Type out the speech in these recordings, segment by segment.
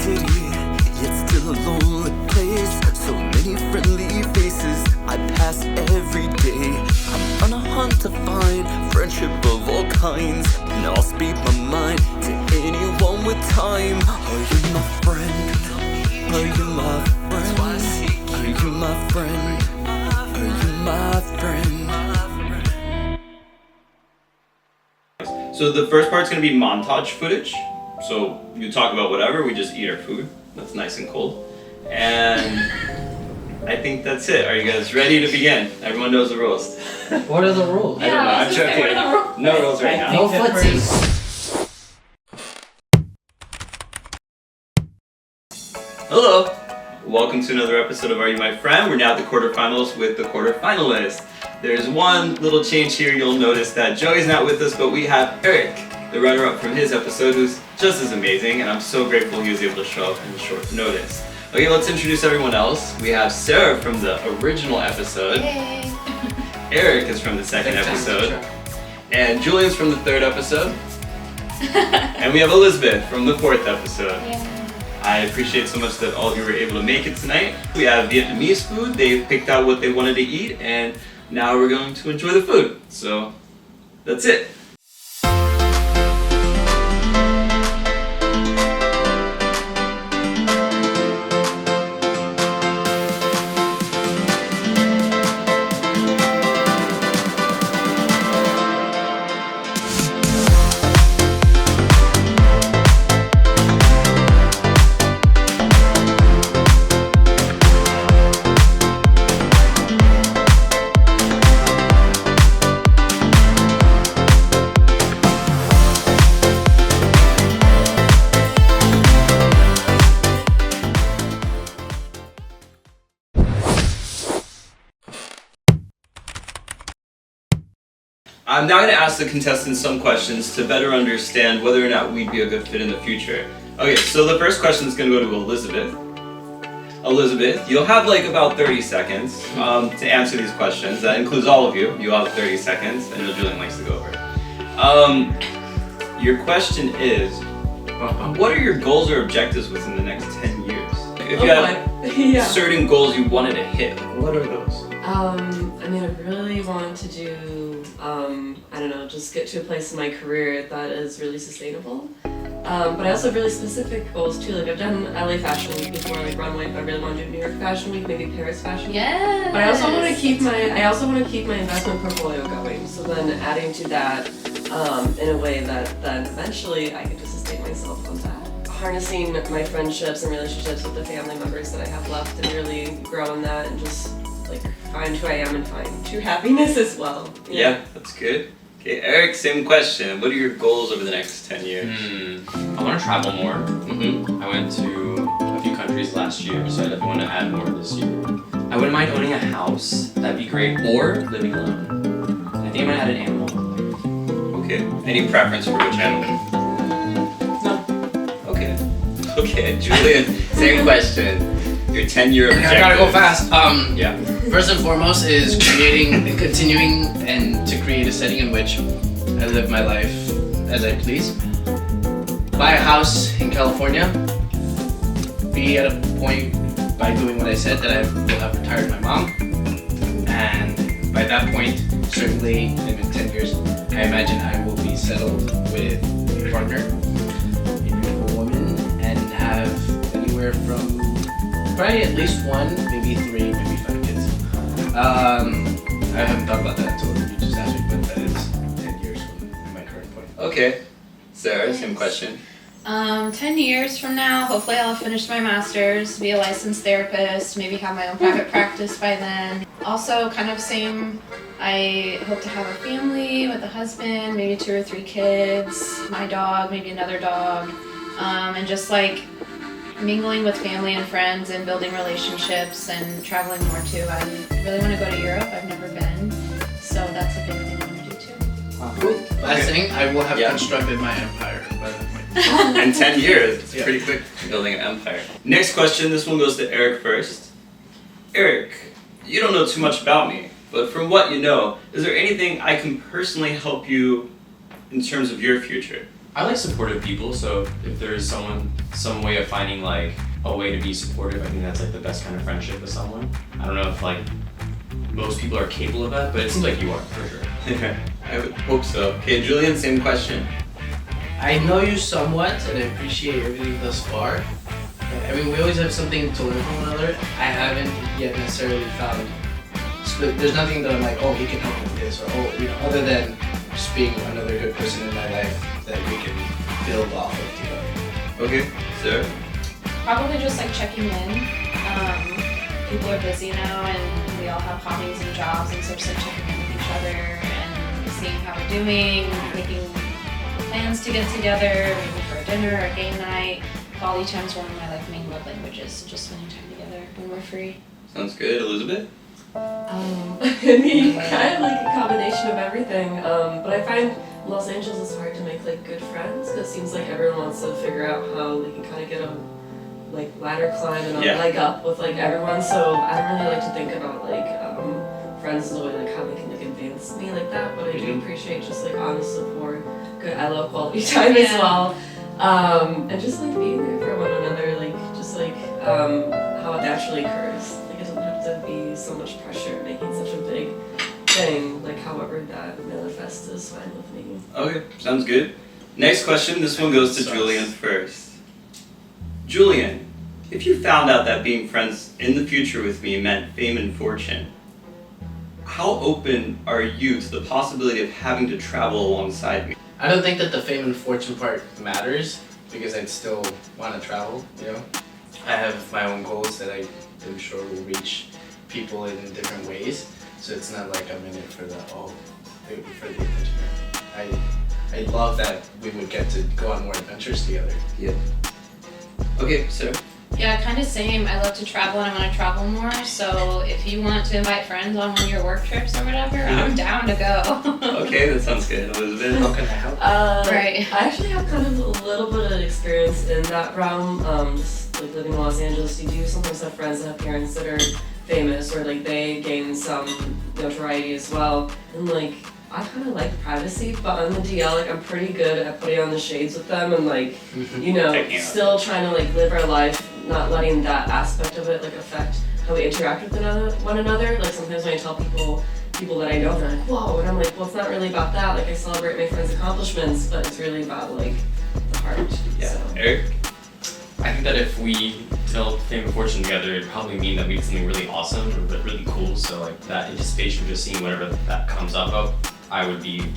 city, yet still a lonely place. So many friendly faces I pass every day. I'm on a hunt to find friendship of all kinds, and I'll speak my mind to anyone with time. Are you my friend? Are you my friend? Are you my friend? Are you my friend? So the first part's gonna be montage footage. So you talk about whatever, we just eat our food. That's nice and cold. And I think that's it. Are you guys ready to begin? Everyone knows the rules. What are the rules? I don't know, I'm joking. No rules right now. No footsies. Hello! Welcome to another episode of Are You My Friend? We're now at the quarterfinals with the quarterfinalists. There's one little change here. You'll notice that Joey's not with us, but we have Eric, the runner-up from his episode, who's just as amazing, and I'm so grateful he was able to show up in short notice. Okay, let's introduce everyone else. We have Sarah from the original episode. Hey. Eric is from the second episode. And Julian's from the third episode. And we have Elizabeth from the fourth episode. Yeah. I appreciate so much that all of you were able to make it tonight. We have Vietnamese food. They picked out what they wanted to eat, and now we're going to enjoy the food. So that's it. I'm now going to ask the contestants some questions to better understand whether or not we'd be a good fit in the future. Okay, so the first question is going to go to Elizabeth. Elizabeth, you'll have like about 30 seconds to answer these questions. That includes all of you. You'll have 30 seconds. I know Julian likes to go over it. Your question is, what are your goals or objectives within the next 10 years? If you have certain goals you wanted to hit, what are those? I mean, I really want to do, I don't know, just get to a place in my career that is really sustainable. But I also have really specific goals too. Like I've done LA Fashion Week before, like runway, but I really want to do New York Fashion Week, maybe Paris Fashion Week. Yes. But I also want to keep my investment portfolio going. So then adding to that in a way that then eventually I can just sustain myself on that. Harnessing my friendships and relationships with the family members that I have left and really grow in that and just like find who I am and find true happiness as well. Yeah, that's good. Okay, Eric, same question. What are your goals over the next 10 years? I want to travel more. I went to a few countries last year, so I definitely want to add more this year. I wouldn't mind owning a house. That'd be great. Or living alone. I think I'm going to add an animal. Okay. Any preference for which animal? No. Okay. Okay, Julian, same question. Your 10-year objective. I gotta go fast. Yeah. First and foremost is creating and continuing and to create a setting in which I live my life as I please. Buy a house in California. Be at a point by doing what I said that I will have retired my mom. And by that point, certainly in 10 years, I imagine I will be settled with a partner, a beautiful woman, and have anywhere from probably at least one, maybe 3, maybe 5 kids. I haven't thought about that until you just asked me, but that is 10 years from my current point. Okay. Sarah, same question. 10 years from now, hopefully I'll finish my master's, be a licensed therapist, maybe have my own private practice by then. Also, kind of same, I hope to have a family with a husband, maybe 2 or 3 kids, my dog, maybe another dog, and just like mingling with family and friends and building relationships and traveling more too. I really want to go to Europe. I've never been, so that's a big thing I want to do too. Cool. Last thing, I will have constructed my empire by that point. In 10 years, it's pretty quick building an empire. Next question, this one goes to Eric first. Eric, you don't know too much about me, but from what you know, is there anything I can personally help you in terms of your future? I like supportive people, so if there's some way of finding like a way to be supportive, I think that's like the best kind of friendship with someone. I don't know if like most people are capable of that, but it seems like you are, for sure. I would hope so. Okay, Julian, same question. I know you somewhat, and I appreciate everything thus far. I mean, we always have something to learn from one another. I haven't yet necessarily found. There's nothing that I'm like, oh, he can help me with this, or oh, you know, other than just being another good person in my life that we can build off of together. Okay, Sarah? Probably just like checking in. People are busy now and we all have hobbies and jobs, and so just like checking in with each other and seeing how we're doing, making plans to get together, maybe for a dinner or a game night. Quality time is one of my like main love languages, so just spending time together when we're free. Sounds good. Elizabeth? I mean, kind of like a combination of everything. But I find Los Angeles is hard to make like good friends because it seems like everyone wants to figure out how they can kind of get a like ladder climb and a leg up with like everyone. So I don't really like to think about like friends as a way like how they can like advance me like that. But I do appreciate just like honest support. Good, I love quality time as well. And just like being there for one another, like just like how it naturally occurs. Like it doesn't have to be so much pressure making such a big thing. Like however that manifests is fine with me. Okay, sounds good. Next question, this one goes to Julian first. Julian, if you found out that being friends in the future with me meant fame and fortune, how open are you to the possibility of having to travel alongside me? I don't think that the fame and fortune part matters because I'd still want to travel, you know? I have my own goals that I'm sure will reach people in different ways, so it's not like I'm in it for the attention. I love that we would get to go on more adventures together. Yeah. Okay, Sarah? Yeah, kind of same. I love to travel and I want to travel more. So if you want to invite friends on one of your work trips or whatever, I'm down to go. Okay, that sounds good. Elizabeth? How can I help? Right. I actually have kind of a little bit of experience in that realm. Just like living in Los Angeles, you do sometimes have friends that have parents that are famous or like they gain some notoriety as well. And like I kind of like privacy, but on the DL, like I'm pretty good at putting on the shades with them and like, you know, still trying to like live our life, not letting that aspect of it like affect how we interact with one another. Like sometimes when I tell people that I know, they're like, whoa, and I'm like, well, it's not really about that. Like I celebrate my friends' accomplishments, but it's really about like the heart. Yeah. So. Eric? I think that if we developed fame and fortune together, it'd probably mean that we did something really awesome or really cool. So like that anticipation of just seeing whatever that comes up of, I would be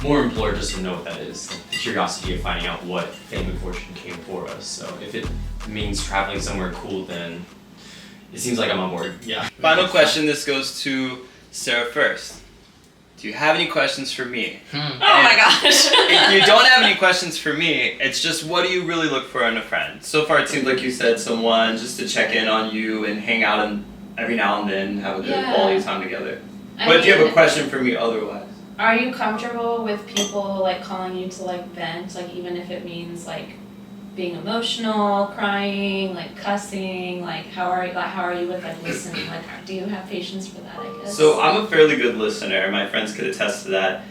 more implored just to know what that is. Like the curiosity of finding out what fame and fortune came for us. So if it means traveling somewhere cool, then it seems like I'm on board. Yeah. Final question, this goes to Sarah first. Do you have any questions for me? Oh my gosh. If you don't have any questions for me, it's just what do you really look for in a friend? So far it seems like you said someone just to check in on you and hang out and every now and then have a good quality time together. But do you have a question for me otherwise? Are you comfortable with people like calling you to like vent, like even if it means like being emotional, crying, like cussing, like how are you with like listening? Like do you have patience for that, I guess? So I'm a fairly good listener, my friends could attest to that.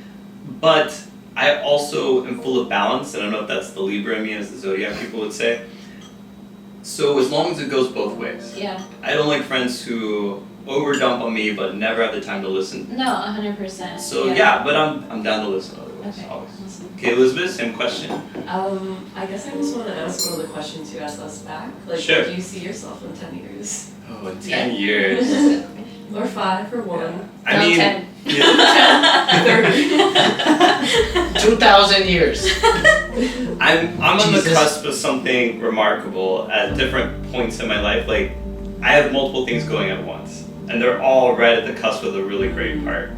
But I also am full of balance, and I don't know if that's the Libra in me, as the Zodiac people would say. So as long as it goes both ways. Yeah. I don't like friends who overdump on me but never have the time to listen. No, 100%. So yeah, but I'm down to listen otherwise. Okay. Always. Awesome. Okay, Elizabeth, same question. I guess I just want to ask one of the questions you asked us back. Like, Sure. do you see yourself in 10 years? Oh, in 10 years. Or 5 or 1? I mean, 10. yeah. 30. 2,000 years. I'm on the Jesus. cusp of something remarkable at different points in my life. Like, I have multiple things going at once, and they're all right at the cusp of the really great part.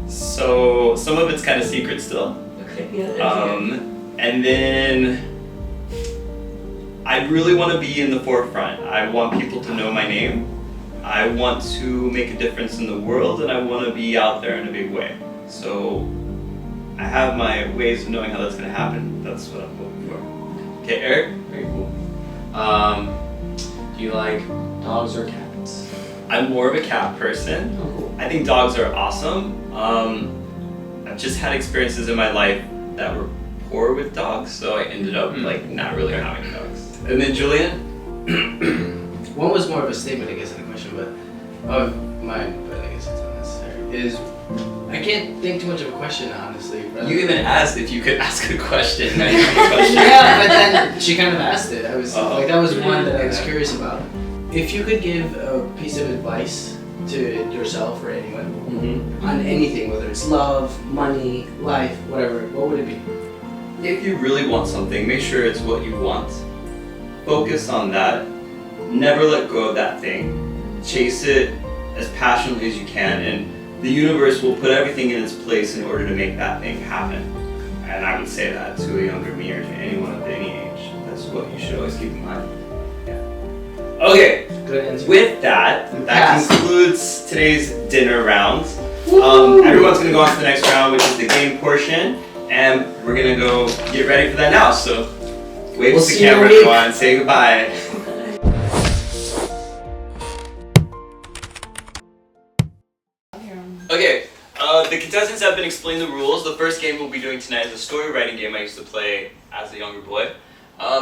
So some of it's kind of secret still. Okay, yeah. And then I really want to be in the forefront. I want people to know my name. I want to make a difference in the world, and I want to be out there in a big way. So I have my ways of knowing how that's going to happen. That's what I'm hoping for. Okay, Eric? Very cool. Do you like dogs or cats? I'm more of a cat person. Oh, cool. I think dogs are awesome. I've just had experiences in my life that were poor with dogs, so I ended up like not really having dogs. And then Julian? One was more of a statement, I guess, in the question, but of mine, but I guess it's unnecessary. Is I can't think too much of a question, honestly. You even asked if you could ask a question. Yeah, but then she kind of asked it. I was Oh. like, that was one that I was curious about. If you could give a piece of advice to yourself or anyone on anything, whether it's love, money, life, whatever, what would it be? If you really want something, make sure it's what you want. Focus on that. Never let go of that thing. Chase it as passionately as you can, and the universe will put everything in its place in order to make that thing happen. And I would say that to a younger me or to anyone of any age. That's what you should always keep in mind. Yeah. Okay. Good answer. With that Pass. concludes today's dinner round. Everyone's gonna go on to the next round, which is the game portion, and we're gonna go get ready for that now. So, wave We'll to the see you in a camera, week. everyone. Say goodbye. Okay, the contestants have been explained the rules. The first game we'll be doing tonight is a story writing game I used to play as a younger boy.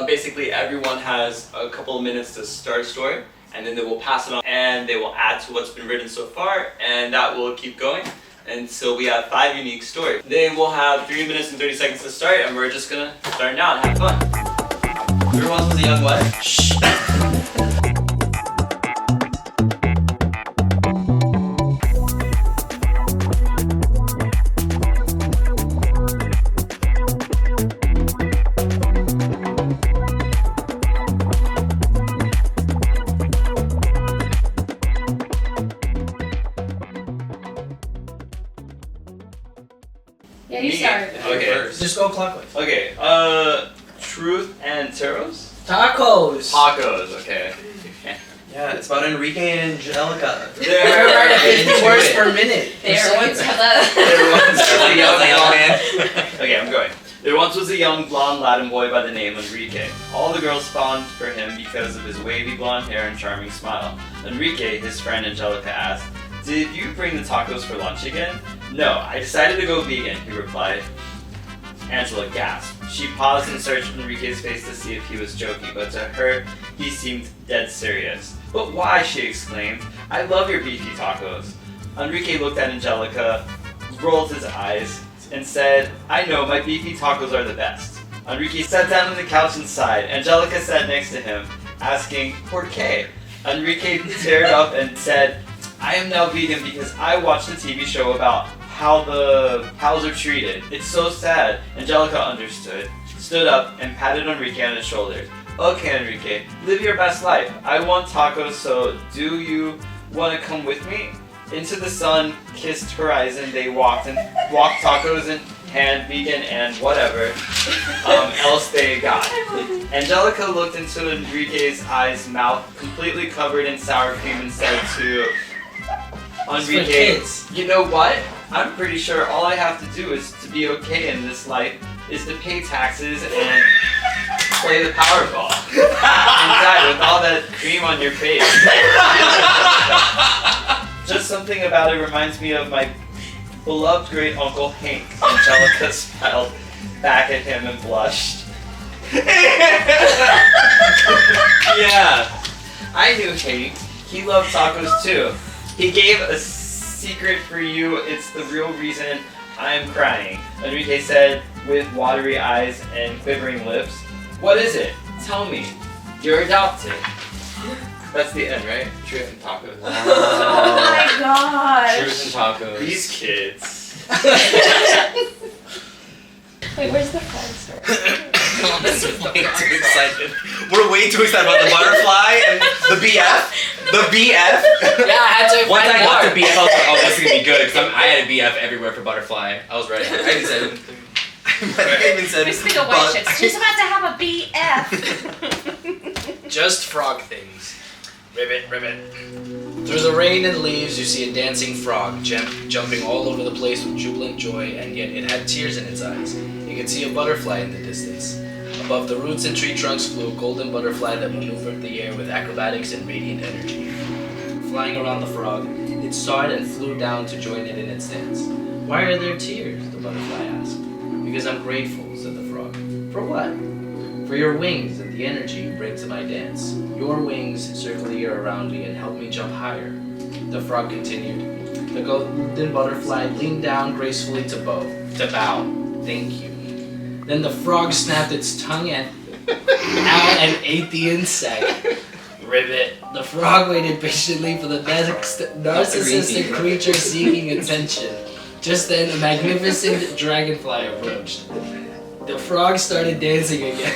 Basically, everyone has a couple of minutes to start a story, and then they will pass it on, and they will add to what's been written so far, and that will keep going. And so we have 5 unique stories. They will have 3 minutes and 30 seconds to start, and we're just gonna start now and have fun. Everyone was a young what? Shh. Yeah, you start. Okay. Just go clockwise. Okay, truth and taros? Tacos. Tacos, okay. Yeah, it's about Enrique and Angelica. They're right at 50 words per minute. There once was Okay, I'm going. There once was a young blonde Latin boy by the name of Enrique. All the girls fawned for him because of his wavy blonde hair and charming smile. Enrique, his friend Angelica, asked, "Did you bring the tacos for lunch again?" "No, I decided to go vegan," he replied. Angela gasped. She paused and searched Enrique's face to see if he was joking, but to her, he seemed dead serious. "But why?" she exclaimed. "I love your beefy tacos." Enrique looked at Angelica, rolled his eyes, and said, "I know, my beefy tacos are the best." Enrique sat down on the couch and sighed. Angelica sat next to him, asking, "Por qué?" Enrique teared up and said, "I am now vegan because I watched a TV show about how the cows are treated. It's so sad." Angelica understood, stood up, and patted Enrique on his shoulders. "Okay, Enrique, live your best life. I want tacos, so do you want to come with me?" Into the sun, kissed horizon, they walked tacos in hand, vegan and whatever else they got. Angelica looked into Enrique's eyes, mouth completely covered in sour cream, and said to Enrique, "You know what? I'm pretty sure all I have to do is to be okay in this life is to pay taxes and play the Powerball and die with all that cream on your face." Just something about it reminds me of my beloved great uncle Hank. Angelica smiled back at him and blushed. "Yeah, I knew Hank. He loved tacos too. He gave a secret for you. It's the real reason I'm crying," Enrique said with watery eyes and quivering lips. "What is it? Tell me. You're adopted." That's the end, right? Truth and tacos. Oh my gosh. Truth and tacos. These kids. Wait, where's the fun story? This is way too excited. We're way too excited about the butterfly and the BF. The BF. Yeah, I had to Once find I got more. the BF, I was like, oh, this is gonna be good. Because I had a BF everywhere for butterfly. I was ready. I even said. I even said. We speak of white chicks. She's about to have a BF. Just frog things. Ribbit, ribbit. Through the rain and leaves, you see a dancing frog jumping all over the place with jubilant joy, and yet it had tears in its eyes. You could see a butterfly in the distance. Above the roots and tree trunks flew a golden butterfly that maneuvered the air with acrobatics and radiant energy. Flying around the frog, it saw it and flew down to join it in its dance. "Why are there tears?" the butterfly asked. "Because I'm grateful," said the frog. frog. For what? For your wings and the energy you bring to my dance. Your wings circle the air around me and help me jump higher. The frog continued. The golden butterfly leaned down gracefully to bow. Thank you. Then the frog snapped its tongue out and ate the insect. Ribbit. The frog waited patiently for the next narcissistic creature seeking attention. Just then, a magnificent dragonfly approached. The frog started dancing again.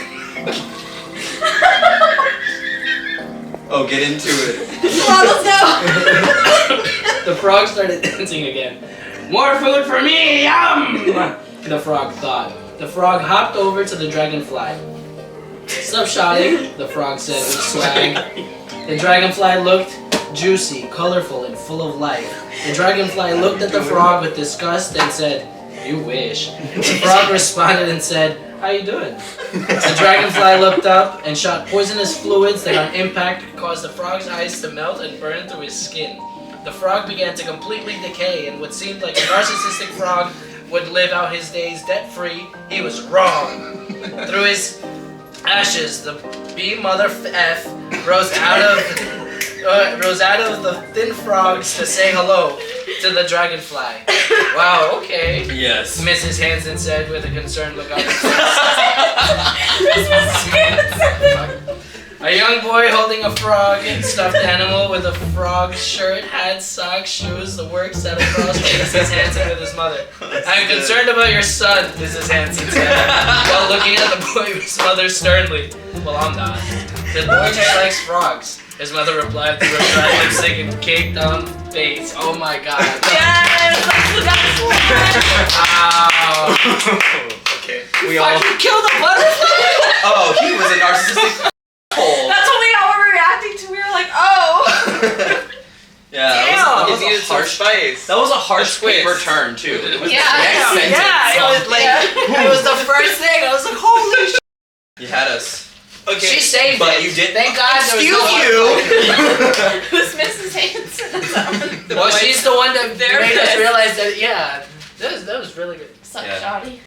Oh, get into it. Come on, let's go! The frog started dancing again. More food for me! Yum! The frog thought. The frog hopped over to the dragonfly. Sup, shawty? The frog said with swag. The dragonfly looked juicy, colorful, and full of life. The dragonfly looked at the frog with disgust and said, "You wish." The frog responded and said, "How you doing?" The dragonfly looked up and shot poisonous fluids that on impact caused the frog's eyes to melt and burn through his skin. The frog began to completely decay, and what seemed like a narcissistic frog would live out his days debt-free. He was wrong. Through his ashes, the bee mother F rose out of the thin frogs to say hello to the dragonfly. Wow, okay. Yes. Mrs. Hansen said with a concerned look on her face. A young boy holding a frog and stuffed animal with a frog shirt, hat, socks, shoes, the works set across from Mrs. Hansen with his mother. I'm concerned about your son, Mrs. Hansen said, while looking at the boy's mother sternly. Well, I'm not. The boy just likes frogs. His mother replied through a dry lipstick and caked on face. Oh my god. Yes, that's the best one. Ow. Okay. We all. Fucking killed a butterfly? Oh, he was a narcissistic. That's what we all were reacting to. We were like, oh. Yeah, that was a harsh spice. That was a harsh paper turn too. It was Yeah. the next sentence. Yeah, it was like, it was the first thing. I was like, holy shit. You had us. Okay. She saved but it. you did. Thank God there was Excuse no you. It was Mrs. Hanson. Well, she's the one that There made it us is. realize that, yeah, that was really good. Suck, Yeah. shoddy.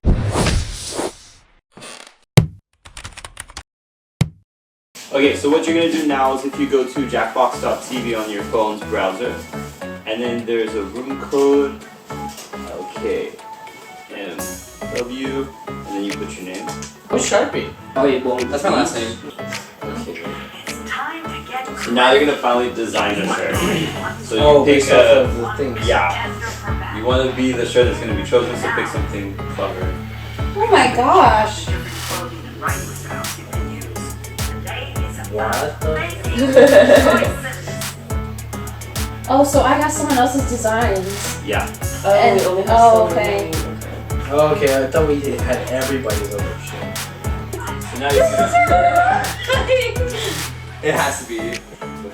Okay, so what you're going to do now is if you go to jackbox.tv on your phone's browser, and then there's a room code, okay, MW, and then you put your name. Who's Sharpie? Oh yeah, well, That's my last name. Okay. So now you're going to finally design a shirt. So you pick based off of the things. yeah, you want to be the shirt that's going to be chosen, so pick something clever. Oh my gosh. What the? Oh, so I got someone else's designs. Yeah. And- we only have oh, so okay. many. Okay, I thought we had everybody's other shit. So now you It has to be.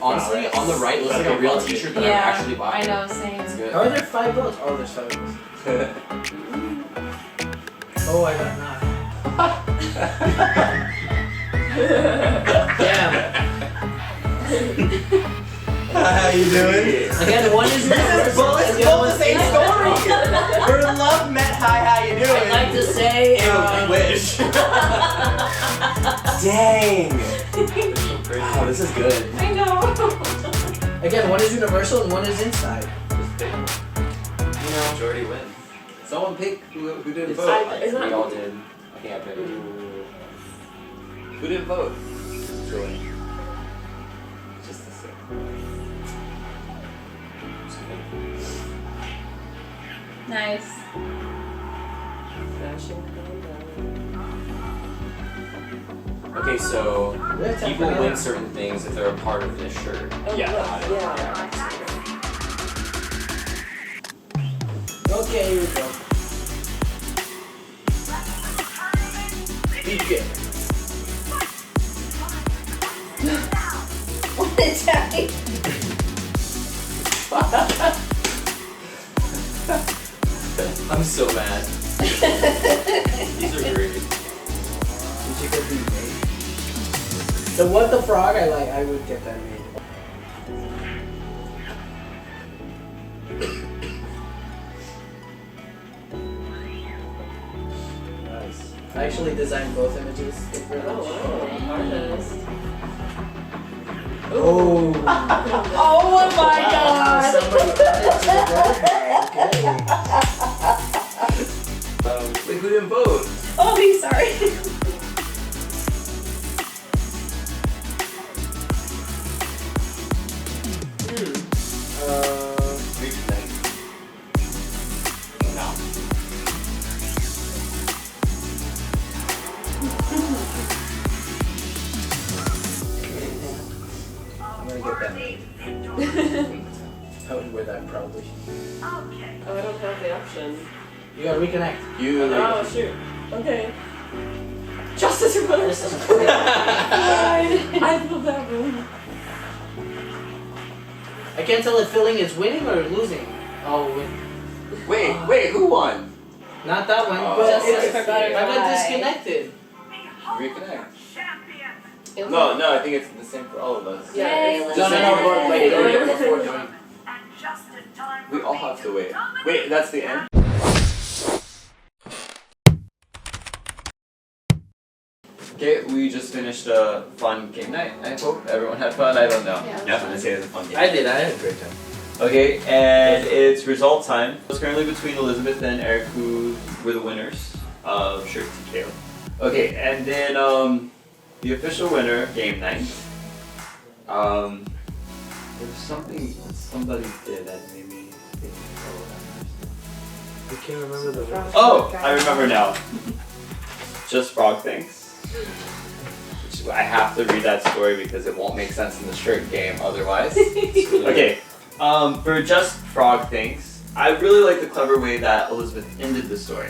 Honestly, on the right looks like a real t-shirt that I would actually buy. I know, same. It's good. How are there $5? Oh, there's $5. Oh, I got none. Damn. How you doing? Again, one is universal. Well, it's and the both other the one's same not. story. We're in love, met, hi, how you doing? I'd like to say, Ew, wish. Dang. Wow, this is good. I know. again, one is universal and one is inside. Majority win. Someone pick who didn't It's vote. not- it's not- We all did. I think I picked. Who didn't vote? Joey. Just a sec. Nice. Okay, so Let's have people another- win certain things if they're a part of this shirt. Yeah. Yeah. Okay, here we go. DJ. What is happening? I'm so mad. These are great. Did you get these made? The What the Frog, I would get that made. Nice. I actually designed both images. Thank you very Oh, much. wow. Artist. Oh. Oh my Somebody Wait, who didn't vote? Oh, I'm sorry. Reconnect. No. I'm gonna get that made. I would wear that proudly. Oh, I don't have the option. You gotta reconnect. Oh, shoot. Okay. Justice or Butters. I love that room. I can't tell if filling is winning or losing. Oh, win. Wait, who won? Not that one. Oh. But Justice for I got Butterfly. disconnected. Reconnect. It No, I think it's the same for all of us. Yeah. Yay, it's- No, but wait, before doing. We all have to wait. Wait, that's the end? Okay, we just finished a fun game night. I hope everyone had fun. I don't know. Yeah. I'm gonna say it was a fun game. I did. I had a great time. Okay, and it's result time. It's currently between Elizabeth and Eric, who were the winners of Shirt TKO. Okay, and then the official winner, game night. There was something that somebody did that made me think. You can't remember the one. Oh, I remember now. Just Frog Things. Which I have to read that story because it won't make sense in the shirt game otherwise. Okay, for Just Frog Things, I really like the clever way that Elizabeth ended the story.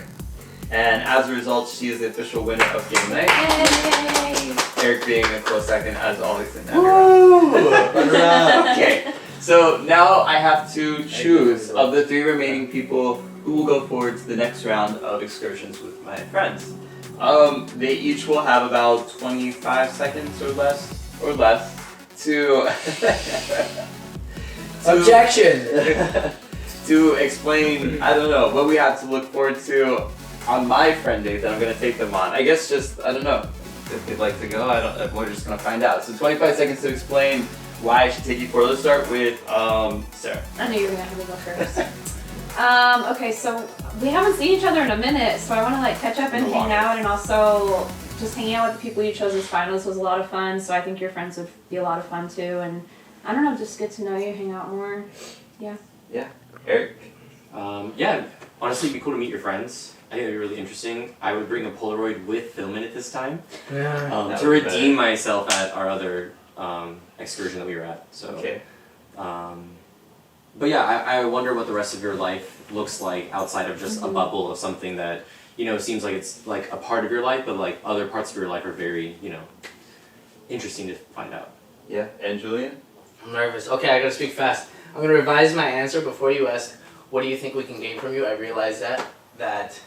And as a result, she is the official winner of game night. Yay! Eric being a close second as always in that round. Okay, so now I have to choose of the 3 remaining people who will go forward to the next round of excursions with my friends. They each will have about 25 seconds or less to Objection! to explain, I don't know, what we have to look forward to on my friend day that I'm gonna take them on. I guess just, I don't know, if they'd like to go, we're just gonna find out. So 25 seconds to explain why I should take you forward. Let's start with, Sarah. I knew you were gonna have me go first. Okay, so we haven't seen each other in a minute, so I want to like catch up and hang out, and also just hanging out with the people you chose as finalists was a lot of fun. So I think your friends would be a lot of fun too, and I don't know, just get to know you, hang out more. Eric? Yeah, honestly, it'd be cool to meet your friends. I think it'd be really interesting. I would bring a Polaroid with film in it this time Yeah. That to would be redeem myself at our other excursion that we were at. So, Okay. but yeah, I wonder what the rest of your life looks like outside of just a bubble of something that, you know, seems like it's like a part of your life, but like other parts of your life are very, you know, interesting to find out. Yeah, and Julian? I'm nervous. Okay, I gotta speak fast. I'm gonna revise my answer before you ask, what do you think we can gain from you? I realize that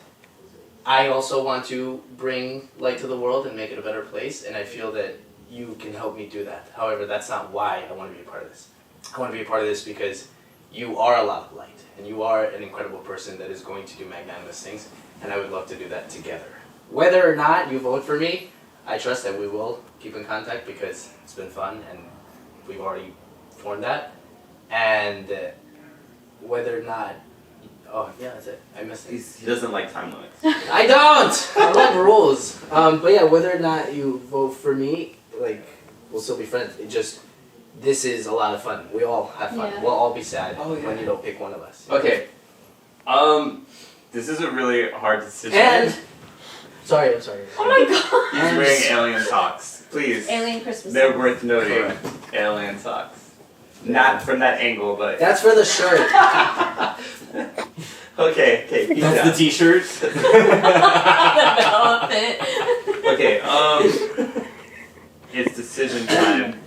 I also want to bring light to the world and make it a better place, and I feel that you can help me do that. However, that's not why I want to be a part of this. I want to be a part of this because you are a lot of light, and you are an incredible person that is going to do magnanimous things, and I would love to do that together. Whether or not you vote for me, I trust that we will keep in contact because it's been fun, and we've already formed that. And whether or not, oh yeah, that's it. I missed it. He doesn't like time limits. I don't. I love rules. But yeah, whether or not you vote for me, like, we'll still be friends. It just, this is a lot of fun. We all have fun. Yeah. We'll all be sad Oh, yeah. when you don't pick one of us. Okay. This is a really hard decision. And sorry. Oh my god! He's wearing alien socks. Please. Alien Christmas. They're worth noting. Alien socks. Not from that angle, but. that's for the shirt. Okay, peace out. That's the t-shirt. Okay, it's decision time.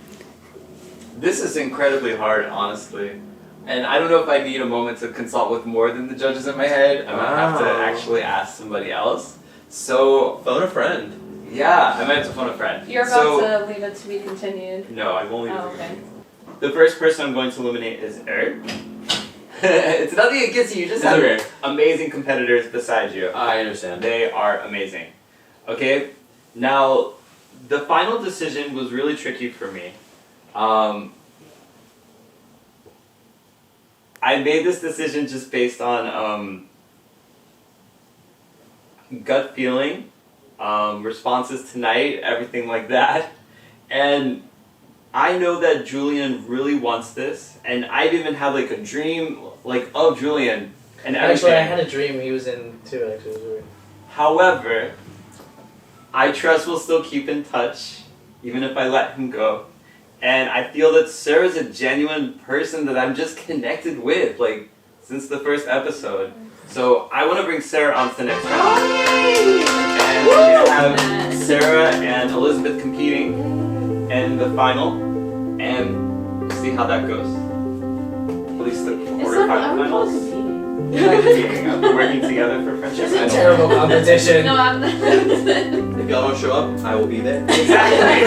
This is incredibly hard, honestly. And I don't know if I need a moment to consult with more than the judges in my head. I might have to Wow. actually ask somebody else. So, Phone a friend. yeah, I might have to phone a friend. You're about to leave it to be continued. No, I won't leave Oh, it. okay. The first person I'm going to eliminate is Eric. It's nothing against you, you just It's have okay. amazing competitors beside you. I understand. They are amazing. Okay, now the final decision was really tricky for me. I made this decision just based on gut feeling, responses tonight, everything like that. And I know that Julian really wants this, and I've even had like a dream like of Julian and everything. Actually, I had a dream he was in too. Actually, it was weird. However, I trust we'll still keep in touch, even if I let him go. And I feel that Sarah's a genuine person that I'm just connected with, like, since the first episode. So I want to bring Sarah on to the next round. And we're going to have Sarah and Elizabeth competing in the final, and we'll see how that goes. At least the quarterfinals. You're not competing. We're working together for friendship. It's a terrible competition. No, I'm not. If y'all don't show up, I will be there. Exactly.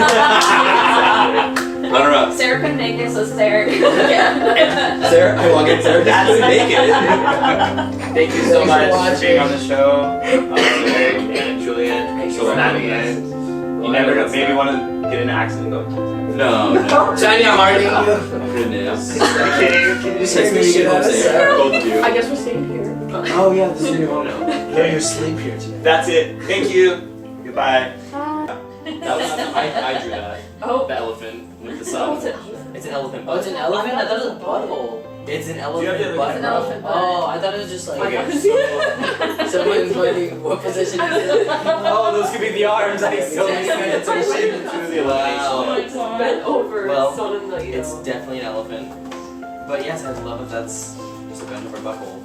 Runner up. Sarah couldn't make it, so Sarah. Sarah, I walk in. Sarah has to make it. Thank you so Thanks for much for being watching. on the show, Eric and Julian. Thank you So for at the having end, you never know. Maybe want to get in an accident and go. No. Shiny, I'm harding you. Goodness. Can you just Nice hear me meeting shit you, out of Sarah. Sarah? Both of you. I guess we're staying here. Oh yeah, this is your home now. Get your sleep here too. That's it. Thank you. Goodbye. That was, I drew that. Oh. The elephant with the Oh, sun. it's an It's an elephant. Oh, it's an elephant? I thought it was a butthole. It's an you have the elephant. other butt. It's an elephant butt. Oh, I thought it was just like Okay. someone's like, what position is it? Oh, those could be the arms. I totally said it's a shape into the Wow. elevation. It's bent over. Well, so I didn't know, It's definitely an elephant. But yes, I love that that's just a bend over buckle.